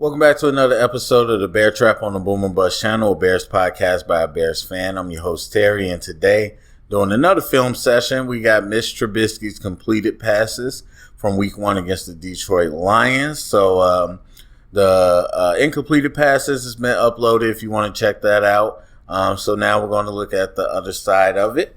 Welcome back to another episode of the Bear Trap on the Boomer Bust channel, a Bears podcast by a Bears fan. I'm your host, Terry, and today, doing another film session, we got Mitch Trubisky's completed passes from week 1 against the Detroit Lions. So the incompleted passes has been uploaded if you want to check that out. So now we're going to look at the other side of it.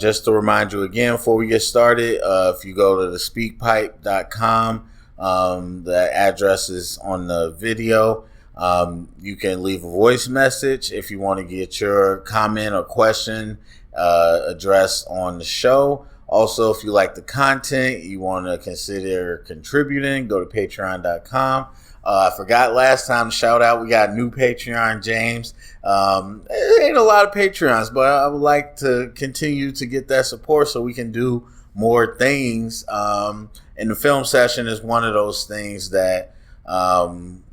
Just to remind you again, before we get started, if you go to the speakpipe.com, the address is on the video. You can leave a voice message if you want to get your comment or question addressed on the show. Also, if you like the content, you want to consider contributing, go to patreon.com. I forgot last time to shout out, we got a new Patreon, James. It ain't a lot of Patreons, but I would like to continue to get that support so we can do more things. And the film session is one of those things that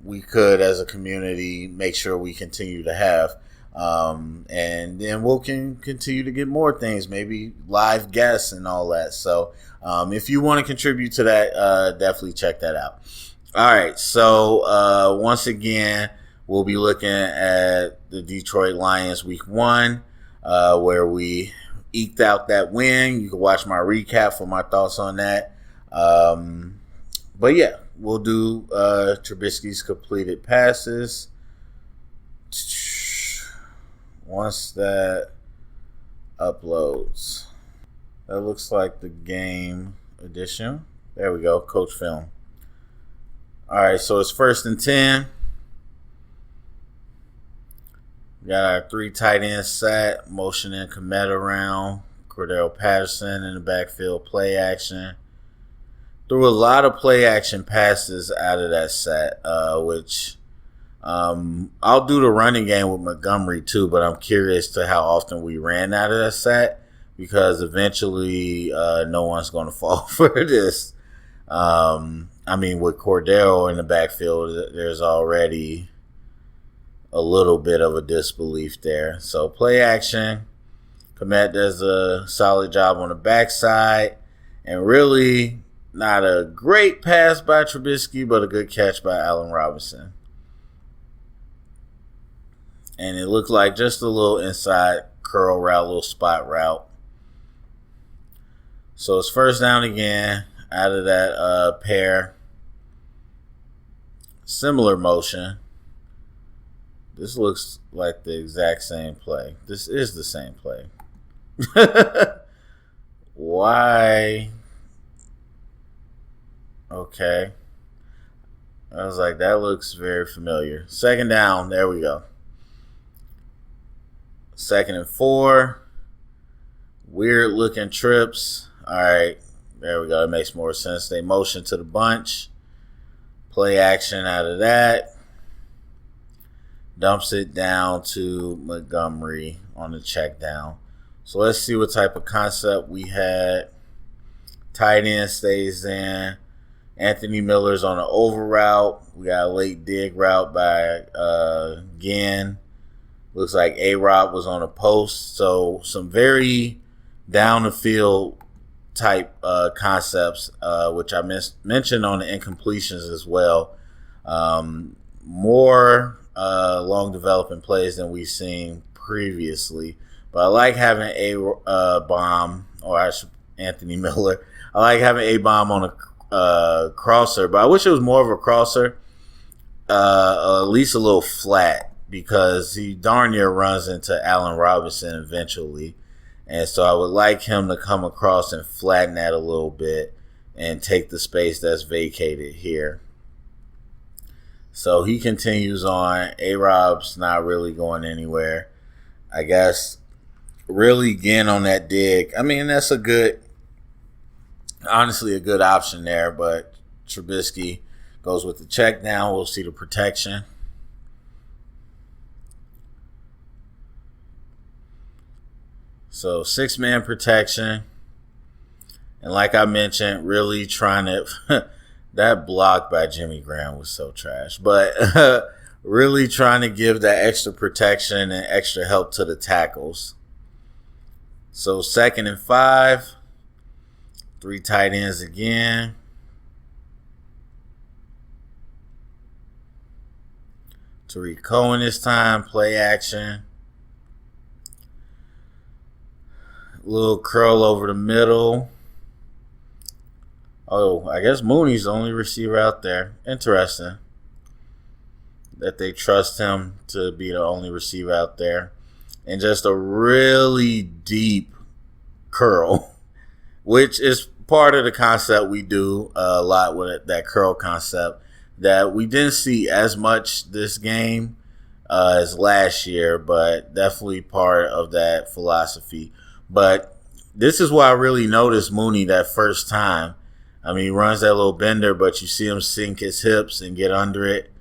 we could, as a community, make sure we continue to have. And then we'll continue to get more things, maybe live guests and all that. So if you want to contribute to that, definitely check that out. All right, so once again, we'll be looking at the Detroit Lions week 1, where we eked out that win. You can watch my recap for my thoughts on that. But yeah, we'll do Trubisky's completed passes. Once that uploads, that looks like the game edition. There we go, coach film. All right, so it's 1st and 10. We got our 3 tight ends set, motioning Komet around, Cordell Patterson in the backfield, play action. Threw a lot of play action passes out of that set, which I'll do the running game with Montgomery too, but I'm curious to how often we ran out of that set because eventually no one's going to fall for this. I mean, with Cordell in the backfield, there's already a little bit of a disbelief there. So play action. Komet does a solid job on the backside. And really not a great pass by Trubisky, but a good catch by Allen Robinson. And it looked like just a little inside curl route, little spot route. So it's 1st down again out of that pair. Similar motion. This looks like the exact same play. This is the same play. Why? Okay. I was like, that looks very familiar. 2nd down. There we go. 2nd and 4. Weird looking trips. All right. There we go. It makes more sense. They motion to the bunch. Play action out of that. Dumps it down to Montgomery on the check down. So let's see what type of concept we had. Tight end stays in. Anthony Miller's on an over route. We got a late dig route by Ginn. Looks like A-Rob was on a post. So some very down the field type concepts, which I mentioned on the incompletions as well. More long developing plays than we've seen previously. But I like having A-Bomb, or Anthony Miller. I like having A-Bomb on a crosser, but I wish it was more of a crosser, at least a little flat, because he darn near runs into Allen Robinson eventually. And so I would like him to come across and flatten that a little bit and take the space that's vacated here. So he continues on. A-Rob's not really going anywhere. I guess really again on that dig. I mean, that's honestly a good option there, but Trubisky goes with the check down. We'll see the protection. So 6-man protection. And like I mentioned, really trying to that block by Jimmy Graham was so trash. But really trying to give that extra protection and extra help to the tackles. So 2nd and 5. 3 tight ends again. Tariq Cohen this time, play action. Little curl over the middle. Oh, I guess Mooney's the only receiver out there. Interesting that they trust him to be the only receiver out there. And just a really deep curl, which is part of the concept we do a lot with it, that curl concept that we didn't see as much this game as last year, but definitely part of that philosophy. But this is why I really noticed Mooney that first time. I mean, he runs that little bender, but you see him sink his hips and get under it.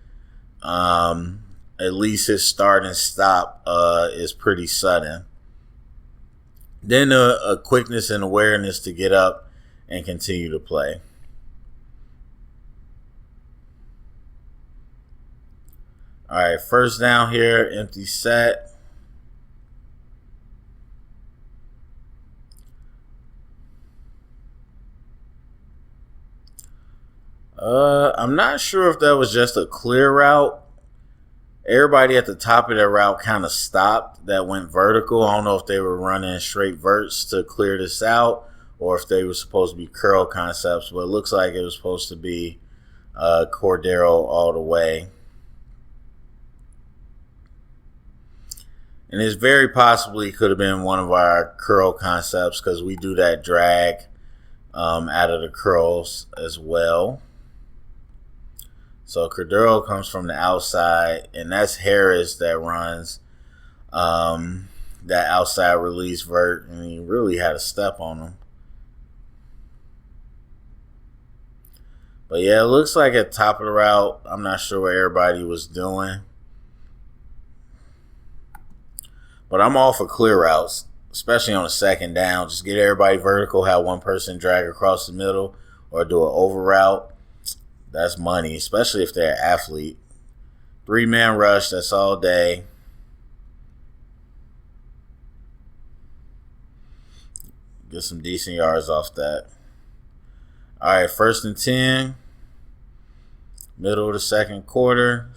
At least his start and stop is pretty sudden. Then a quickness and awareness to get up and continue to play. All right, first down here, empty set. I'm not sure if that was just a clear route. Everybody at the top of that route kind of stopped that went vertical. I don't know if they were running straight verts to clear this out or if they were supposed to be curl concepts, but it looks like it was supposed to be Cordero all the way. And it's very possibly could have been one of our curl concepts because we do that drag out of the curls as well. So Cordero comes from the outside, and that's Harris that runs that outside release vert, and he really had a step on him. But yeah, it looks like at top of the route, I'm not sure what everybody was doing. But I'm all for clear routes, especially on a second down. Just get everybody vertical, have one person drag across the middle, or do an over route. That's money, especially if they're an athlete. 3-man rush, that's all day. Get some decent yards off that. All right, 1st and 10. Middle of the second quarter.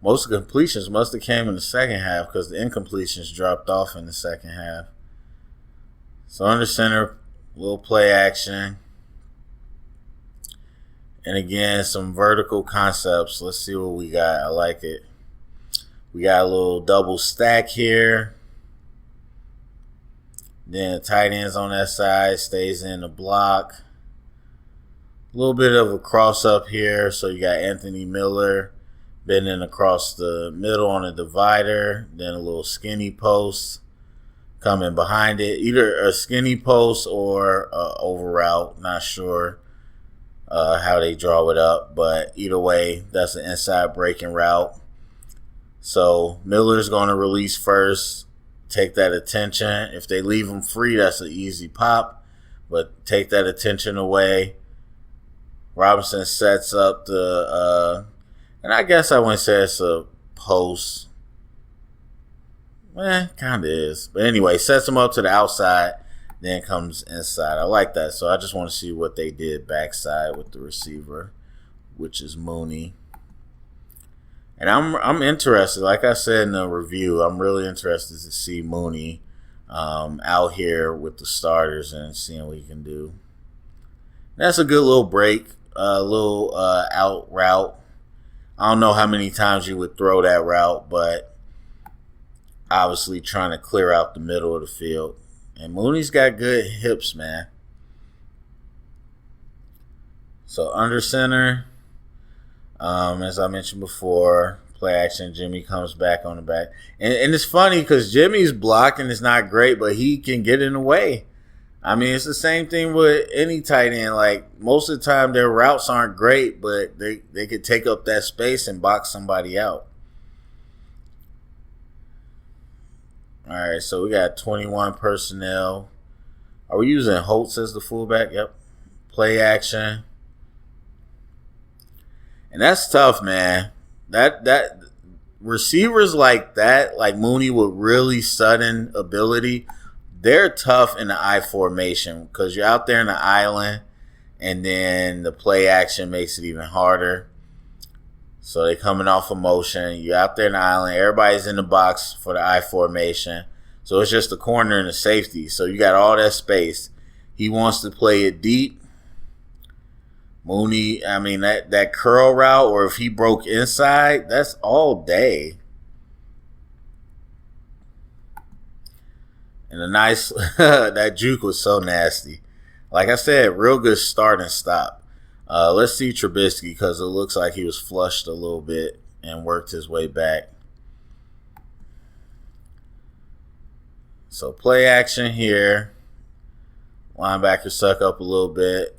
Most of the completions must have came in the second half because the incompletions dropped off in the second half. So under center, little play action. And again, some vertical concepts. Let's see what we got. I like it. We got a little double stack here. Then tight ends on that side, stays in the block. A little bit of a cross up here. So you got Anthony Miller bending across the middle on a divider. Then a little skinny post coming behind it. Either a skinny post or a over route. Not sure how they draw it up, but either way, that's an inside breaking route. So Miller's going to release first, take that attention. If they leave him free, that's an easy pop, but take that attention away. Robinson sets up the, and I guess I wouldn't say it's a post. Kind of is. But anyway, sets him up to the outside. Then comes inside. I like that. So I just want to see what they did backside with the receiver, which is Mooney. And I'm interested. Like I said in the review, I'm really interested to see Mooney out here with the starters and seeing what he can do. That's a good little break, little out route. I don't know how many times you would throw that route, but obviously trying to clear out the middle of the field. And Mooney's got good hips, man. So under center, as I mentioned before, play action. Jimmy comes back on the back. And it's funny because Jimmy's blocking is not great, but he can get in the way. I mean, it's the same thing with any tight end. Like, most of the time their routes aren't great, but they could take up that space and box somebody out. All right, so we got 21 personnel. Are we using Holtz as the fullback? Yep. Play action. And that's tough, man. That receivers like that, like Mooney with really sudden ability, they're tough in the I formation because you're out there in the island, and then the play action makes it even harder. So they coming off a motion. You're out there in the island. Everybody's in the box for the I formation. So it's just the corner and the safety. So you got all that space. He wants to play it deep. Mooney, I mean, that curl route, or if he broke inside, that's all day. And a nice, that juke was so nasty. Like I said, real good start and stop. Let's see Trubisky, because it looks like he was flushed a little bit and worked his way back. So play action here. Linebacker suck up a little bit.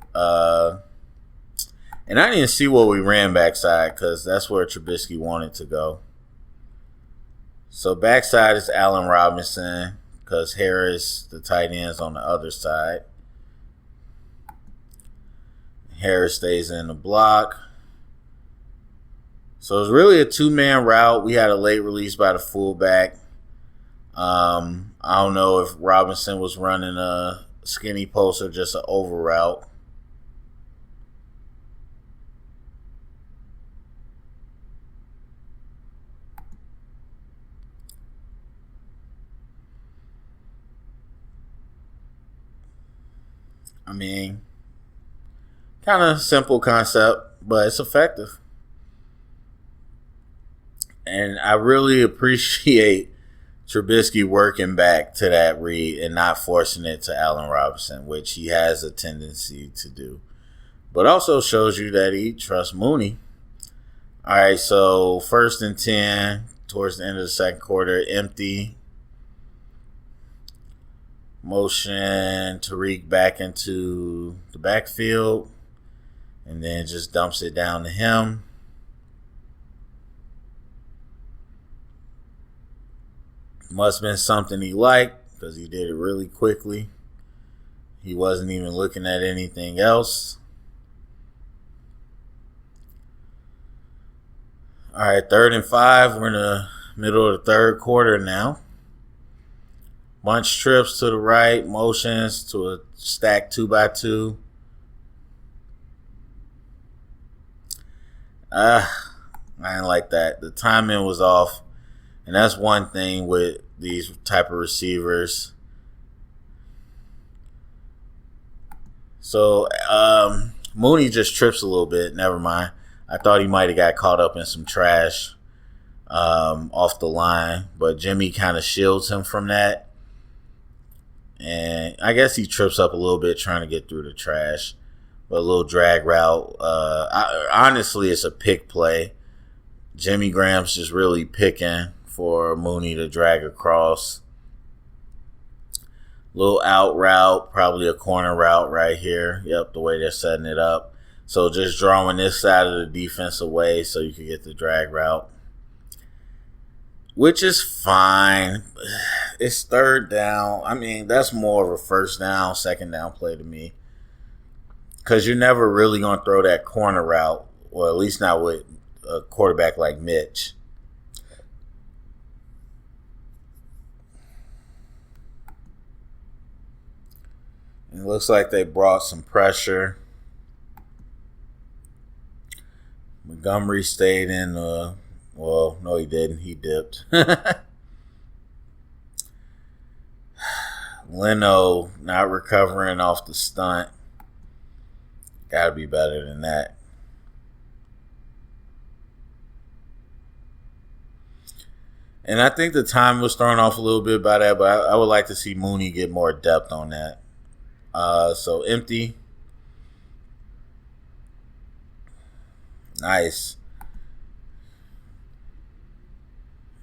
And I didn't see what we ran backside, because that's where Trubisky wanted to go. So backside is Allen Robinson, because Harris, the tight end's on the other side. Harris stays in the block. So it's really a two-man route. We had a late release by the fullback. I don't know if Robinson was running a skinny post or just an over route. I mean, kind of simple concept, but it's effective. And I really appreciate Trubisky working back to that read and not forcing it to Allen Robinson, which he has a tendency to do. But also shows you that he trusts Mooney. All right, so 1st and 10 towards the end of the second quarter, empty. Motion Tariq back into the backfield, and then just dumps it down to him. Must have been something he liked, because he did it really quickly. He wasn't even looking at anything else. All right, 3rd and 5. We're in the middle of the third quarter now. Bunch trips to the right, motions to a stack 2x2. I didn't like that. The timing was off. And that's one thing with these type of receivers. So Mooney just trips a little bit. Never mind. I thought he might have got caught up in some trash off the line. But Jimmy kind of shields him from that. And I guess he trips up a little bit trying to get through the trash. But a little drag route. Honestly, it's a pick play. Jimmy Graham's just really picking for Mooney to drag across. Little out route, probably a corner route right here. Yep, the way they're setting it up. So just drawing this side of the defense away so you can get the drag route. Which is fine. It's 3rd down. I mean, that's more of a 1st down, 2nd down play to me. Because you're never really going to throw that corner route. Well, at least not with a quarterback like Mitch. It looks like they brought some pressure. Montgomery stayed in the... Well, no, he didn't. He dipped. Leno not recovering off the stunt. Got to be better than that. And I think the time was thrown off a little bit by that, but I would like to see Mooney get more depth on that. So empty. Nice.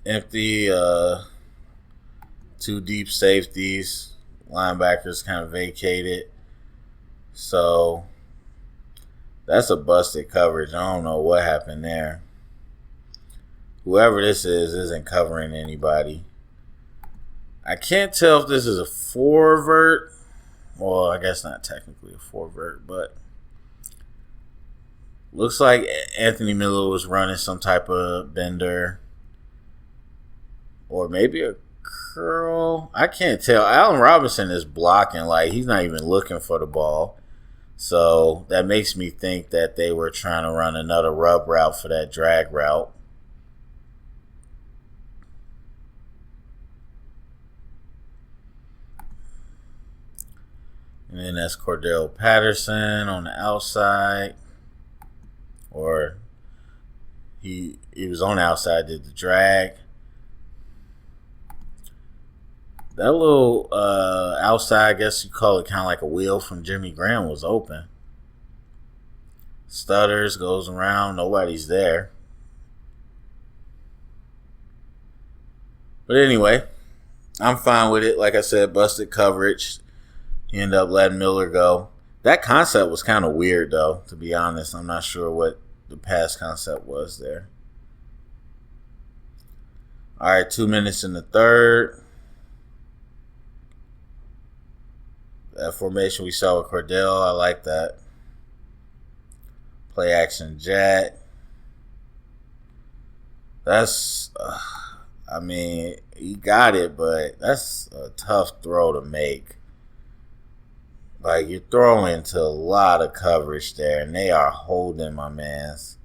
Empty. 2 deep safeties. Linebackers kind of vacated. So that's a busted coverage. I don't know what happened there. Whoever this is isn't covering anybody. I can't tell if this is a 4-vert. Well, I guess not technically a 4-vert, but looks like Anthony Miller was running some type of bender. Or maybe a curl. I can't tell. Allen Robinson is blocking. Like, he's not even looking for the ball. So that makes me think that they were trying to run another rub route for that drag route. And then that's Cordell Patterson on the outside. Or he was on the outside, did the drag. That little outside, I guess you call it kind of like a wheel from Jimmy Graham, was open. Stutters, goes around, nobody's there. But anyway, I'm fine with it. Like I said, busted coverage. He ended up letting Miller go. That concept was kind of weird, though, to be honest. I'm not sure what the pass concept was there. All right, 2 minutes in the third. That formation we saw with Cordell, I like that. Play action jet. That's, I mean, he got it, but that's a tough throw to make. Like, you're throwing into a lot of coverage there, and they are holding my mans.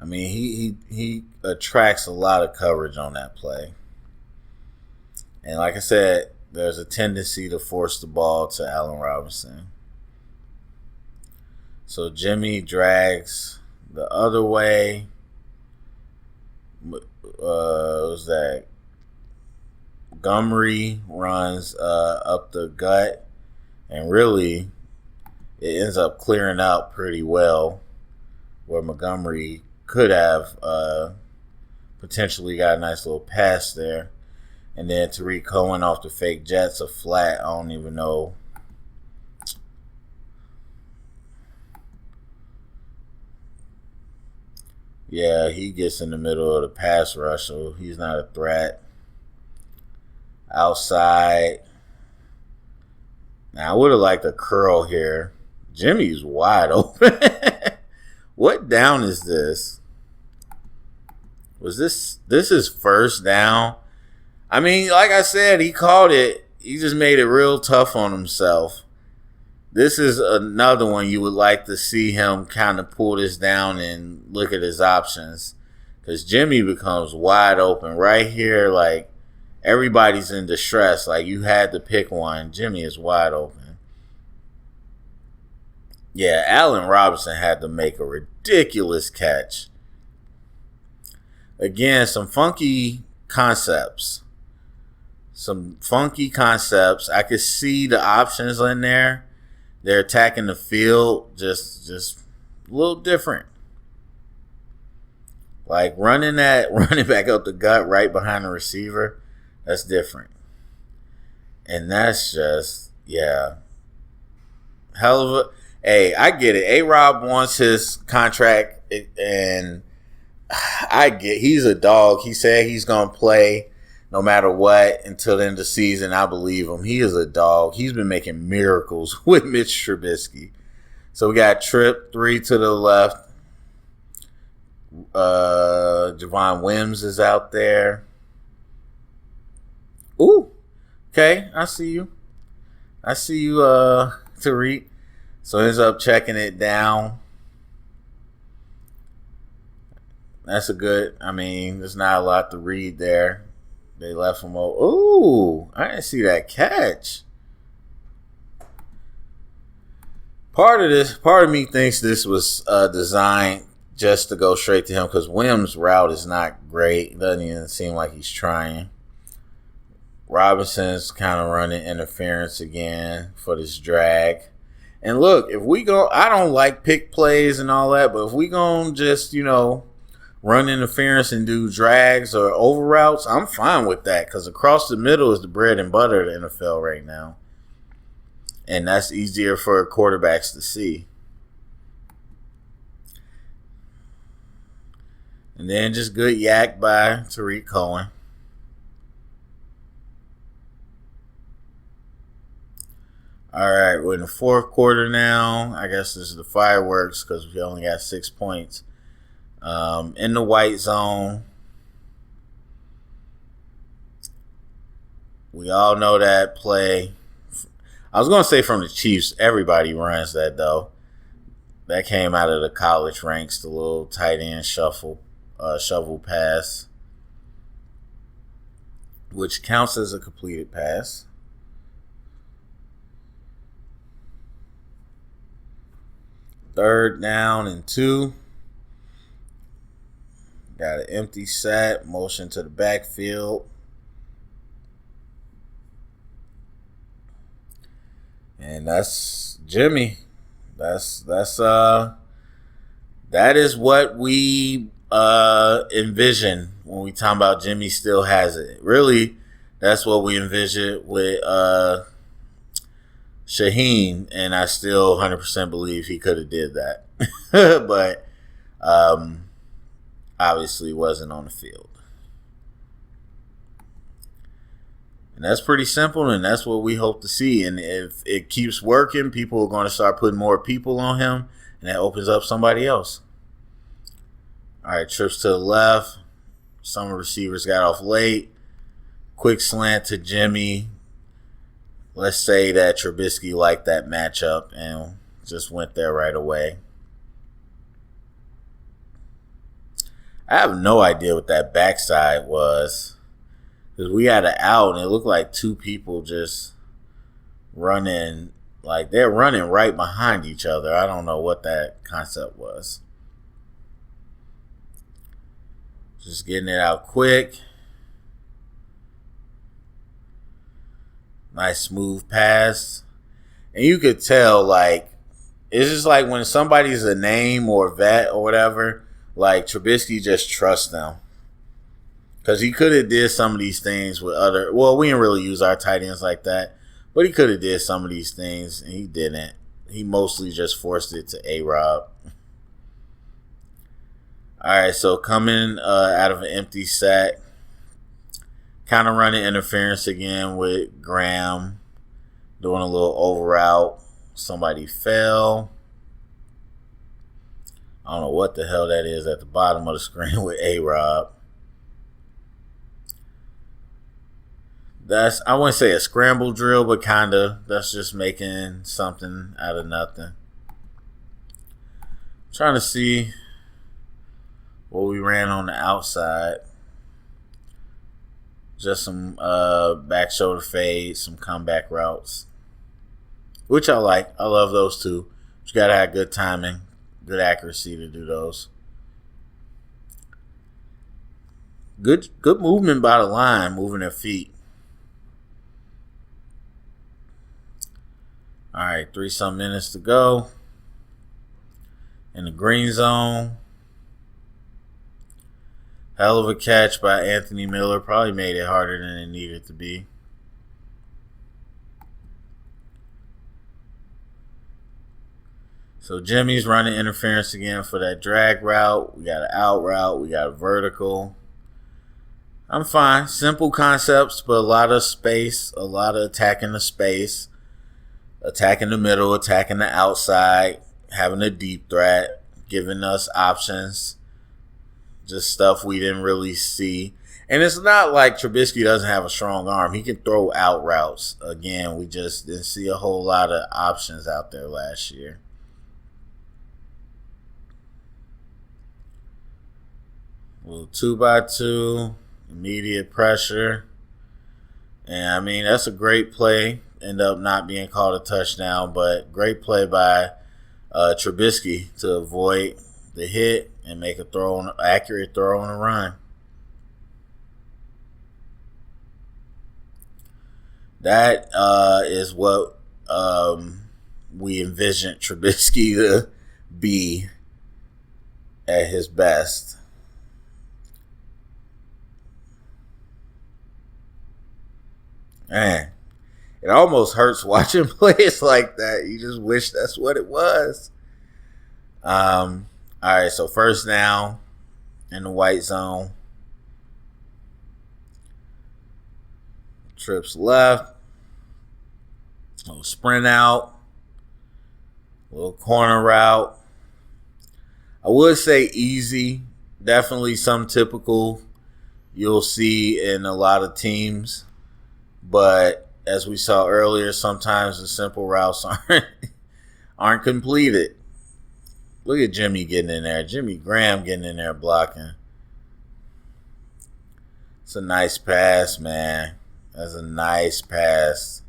I mean, he attracts a lot of coverage on that play. And like I said, there's a tendency to force the ball to Allen Robinson. So Jimmy drags the other way. Was that Montgomery runs up the gut, and really it ends up clearing out pretty well, where Montgomery could have potentially got a nice little pass there. And then Tariq Cohen off the fake jets, a flat. I don't even know. Yeah, he gets in the middle of the pass rush, so he's not a threat. Outside. Now, I would have liked a curl here. Jimmy's wide open. What down is this? Was this is first down? I mean, like I said, he called it. He just made it real tough on himself. This is another one you would like to see him kind of pull this down and look at his options. Because Jimmy becomes wide open right here. Like, everybody's in distress. Like, you had to pick one. Jimmy is wide open. Yeah, Allen Robinson had to make a ridiculous catch. Again, some funky concepts. I could see the options in there. They're attacking the field just a little different. Like running back up the gut right behind the receiver, that's different. And that's just, yeah. Hell of a, hey, I get it. A-Rob wants his contract, and he's a dog. He said he's going to play no matter what until the end of the season. I believe him. He is a dog. He's been making miracles with Mitch Trubisky. So we got Trip 3 to the left. Javon Wims is out there. Ooh. Okay, I see you. Tariq. So ends up checking it down. That's a good, I mean, there's not a lot to read there. They left him over. Ooh, I didn't see that catch. Part of me thinks this was designed just to go straight to him because Wims' route is not great. It doesn't even seem like he's trying. Robinson's kind of running interference again for this drag. And look, if we go, I don't like pick plays and all that, but if we gonna just, run interference and do drags or over routes, I'm fine with that because across the middle is the bread and butter of the NFL right now. And that's easier for quarterbacks to see. And then just good yak by Tariq Cohen. All right, we're in the fourth quarter now. I guess this is the fireworks because we only got 6 points. In the white zone. We all know that play. I was going to say from the Chiefs. Everybody runs that, though. That came out of the college ranks, the little tight end shovel pass, which counts as a completed pass. Third down and 2. Got an empty set, motion to the backfield. And that's Jimmy. That is what we envision when we talk about Jimmy still has it. Really, that's what we envision with Shaheen, and I still 100% believe he could have did that. But obviously wasn't on the field. And that's pretty simple, and that's what we hope to see. And if it keeps working, people are going to start putting more people on him, and that opens up somebody else. All right, trips to the left. Some receivers got off late. Quick slant to Jimmy. Let's say that Trubisky liked that matchup and just went there right away. I have no idea what that backside was. Because we had an out, and it looked like 2 people just running. Like, they're running right behind each other. I don't know what that concept was. Just getting it out quick. Nice smooth pass. And you could tell, like, it's just like when somebody's a name or vet or whatever, like, Trubisky just trusts them. Because he could have did some of these things with other... Well, we didn't really use our tight ends like that. But he could have did some of these things, and he didn't. He mostly just forced it to A-Rob. All right, so coming out of an empty sack. Kind of running interference again with Graham. Doing a little over route. Somebody fell. I don't know what the hell that is at the bottom of the screen with A-Rob. I wouldn't say a scramble drill, but kind of. That's just making something out of nothing. Trying to see what we ran on the outside. Just some back shoulder fades, some comeback routes, which I like. I love those too. But you got to have good timing, good accuracy to do those. Good movement by the line, moving their feet. All right, 3-some minutes to go. In the green zone. Hell of a catch by Anthony Miller. Probably made it harder than it needed to be. So Jimmy's running interference again for that drag route. We got an out route. We got a vertical. I'm fine. Simple concepts, but a lot of space, a lot of attacking the space. Attacking the middle, attacking the outside, having a deep threat, giving us options, just stuff we didn't really see. And it's not like Trubisky doesn't have a strong arm. He can throw out routes. Again, we just didn't see a whole lot of options out there last year. A little 2x2, immediate pressure. And, I mean, that's a great play. End up not being called a touchdown, but great play by Trubisky to avoid the hit and make a accurate throw on a run. That is what we envisioned Trubisky to be at his best. Man. It almost hurts watching plays like that. You just wish that's what it was. All right, so first down in the white zone. Trips left. A little sprint out. A little corner route. I would say easy. Definitely some typical you'll see in a lot of teams. But as we saw earlier, sometimes the simple routes aren't completed. Look at Jimmy getting in there. Jimmy Graham getting in there blocking. It's a nice pass, man. That's a nice pass.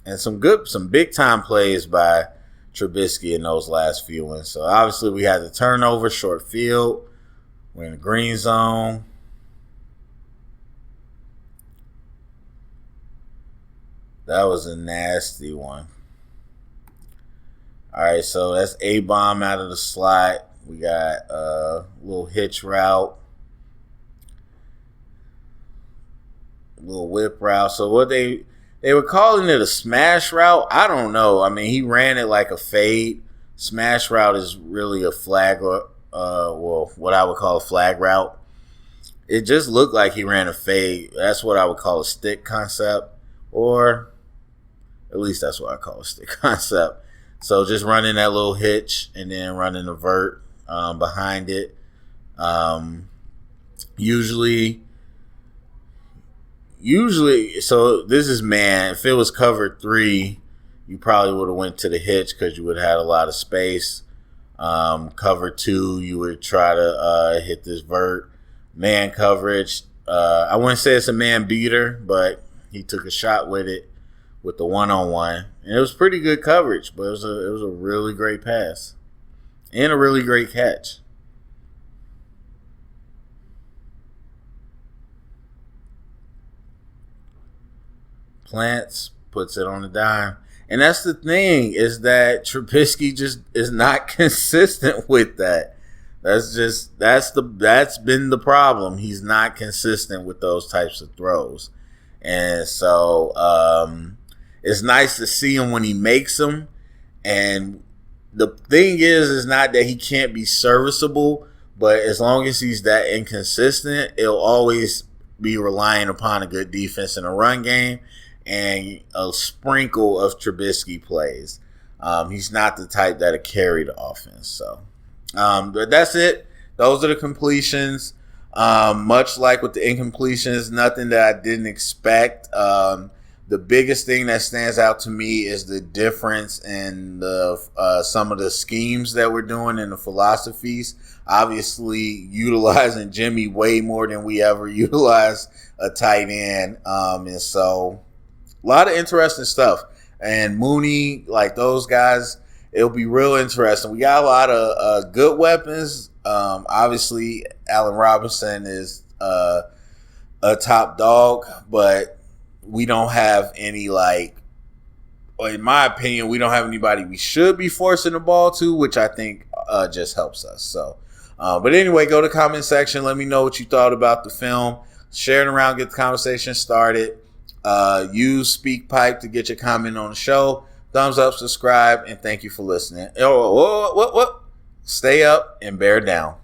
And some big time plays by Trubisky in those last few ones. So obviously we had the turnover, short field. We're in the green zone. That was a nasty one. All right, so that's A-bomb out of the slot. We got a little hitch route. A little whip route. So what they were calling it a smash route. I don't know. I mean, he ran it like a fade. Smash route is really a flag, what I would call a flag route. It just looked like he ran a fade. That's what I would call a stick concept, or at least that's what I call a stick concept. So just running that little hitch and then running a vert behind it. Usually, so this is man. If it was cover 3, you probably would have went to the hitch because you would have had a lot of space. Cover 2, you would try to hit this vert. Man coverage, I wouldn't say it's a man beater, but he took a shot with it with the one-on-one. And it was pretty good coverage, but it was a really great pass and a really great catch. Plants, puts it on the dime. And that's the thing, is that Trubisky just is not consistent with that. That's been the problem. He's not consistent with those types of throws. And so it's nice to see him when he makes them. And the thing is not that he can't be serviceable, but as long as he's that inconsistent, it'll always be relying upon a good defense in a run game and a sprinkle of Trubisky plays. He's not the type that'll carry the offense. So, but that's it. Those are the completions. Much like with the incompletions, nothing that I didn't expect. The biggest thing that stands out to me is the difference in the some of the schemes that we're doing and the philosophies. Obviously, utilizing Jimmy way more than we ever utilized a tight end. And so a lot of interesting stuff. And Mooney, like those guys, it'll be real interesting. We got a lot of good weapons. Obviously, Allen Robinson is a top dog, but we don't have any, or in my opinion, we don't have anybody we should be forcing the ball to, which I think just helps us. So, but anyway, go to the comment section. Let me know what you thought about the film. Share it around, get the conversation started. Use SpeakPipe to get your comment on the show. Thumbs up, subscribe, and thank you for listening. Stay up and bear down.